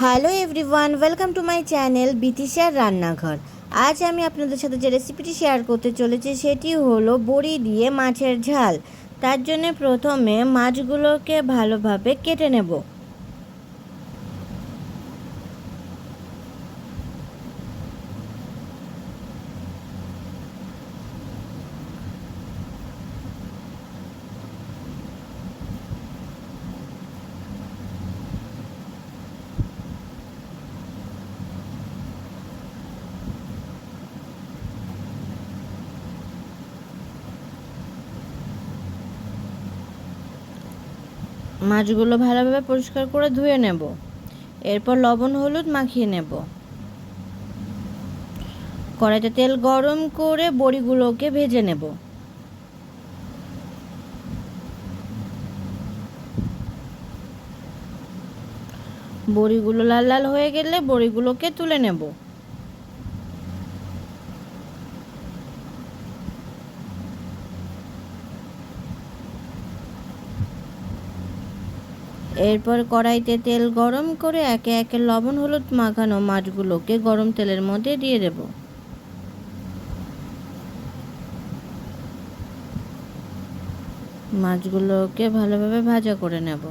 Hello everyone, welcome to my channel বিথিশার রান্নাঘর। আজ আমি আপনাদের সাথে যে রেসিপিটি শেয়ার করতে চলেছি সেটি হলো বড়ি দিয়ে মাছের ঝাল। তার জন্য প্রথমে মাছগুলোকে ভালোভাবে কেটে নেব। মাছগুলো ভালোভাবে পরিষ্কার করে ধুয়ে নেব। এরপর লবণ হলুদ মাখিয়ে নেব। কড়াইতে তেল গরম করে বড়িগুলোকে ভেজে নেব। বড়িগুলো লাল লাল হয়ে গেলে বড়িগুলোকে তুলে নেব। এরপর কড়াইতে তেল গরম করে একে একে লবণ হলুদ মাখানো মাছগুলোকে গরম তেলের মধ্যে দিয়ে দেব। মাছগুলোকে ভালোভাবে ভাজা করে নেব।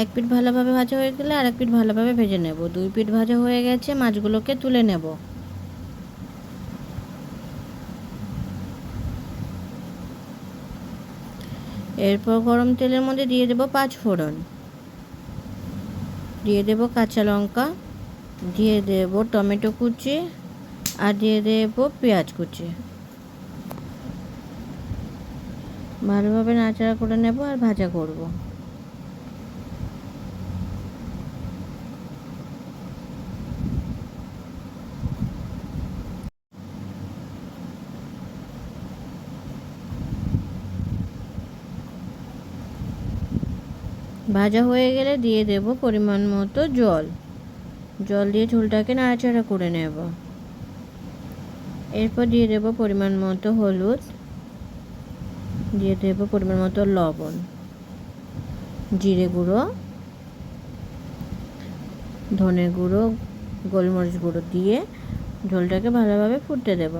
এক পিঠ ভালোভাবে ভাজা হয়ে গেলে আর এক পিঠ ভালোভাবে ভেজে নেব। দুই পিঠ ভাজা হয়ে গেছে, মাছগুলোকে তুলে নেব। এরপর গরম তেলের মধ্যে দিয়ে দেব 5 ফোড়ন, দিয়ে দেব কাঁচা লঙ্কা, দিয়ে দেব টমেটো কুচি আর দিয়ে দেব পেঁয়াজ কুচি। ভালোভাবে নাড়াচাড়া করে নেব আর ভাজা করব। ভাজা হয়ে গেলে দিয়ে দেব পরিমাণ মতো জল। জল দিয়ে ঝোলটাকে নাড়াচাড়া করে নেব। এরপর দিয়ে দেব পরিমাণ মতো হলুদ, দিয়ে দেব পরিমাণ মতো লবণ, জিরে গুঁড়ো, ধনে গুঁড়ো, গোলমরিচ গুঁড়ো দিয়ে ঝোলটাকে ভালোভাবে ফুটতে দেব।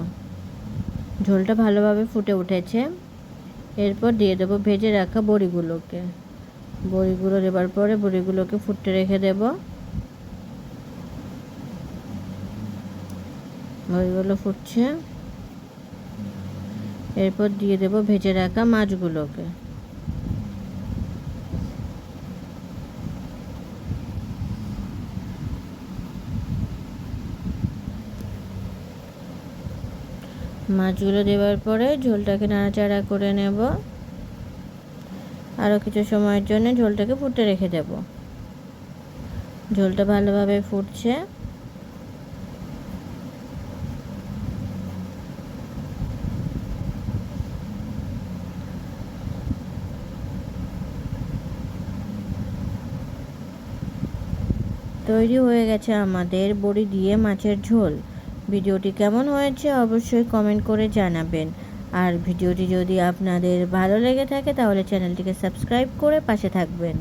ঝোলটা ভালোভাবে ফুটে উঠেছে। এরপর দিয়ে দেব ভেজে রাখা বড়িগুলোকে। বড়িগুলো দেওয়ার পরে বড়িগুলোকে ফুটতে রেখে দেব। বড়িগুলো ফুটছে। এরপর দিয়ে দেব ভেজে রাখা মাছগুলোকে। মাছগুলো দেওয়ার পরে ঝোলটাকে নাড়াচাড়া করে নেব। আরও কিছু সময়ের জন্য ঝোলটাকে ফুটতে রেখে দেব। ঝোলটা ভালোভাবে ফুটছে। তৈরি হয়ে গেছে আমাদের বড়ি দিয়ে মাছের ঝোল। ভিডিওটি কেমন হয়েছে অবশ্যই কমেন্ট করে জানাবেন। আর ভিডিওটি যদি আপনাদের ভালো লেগে থাকে তাহলে চ্যানেলটিকে সাবস্ক্রাইব করে পাশে থাকবেন।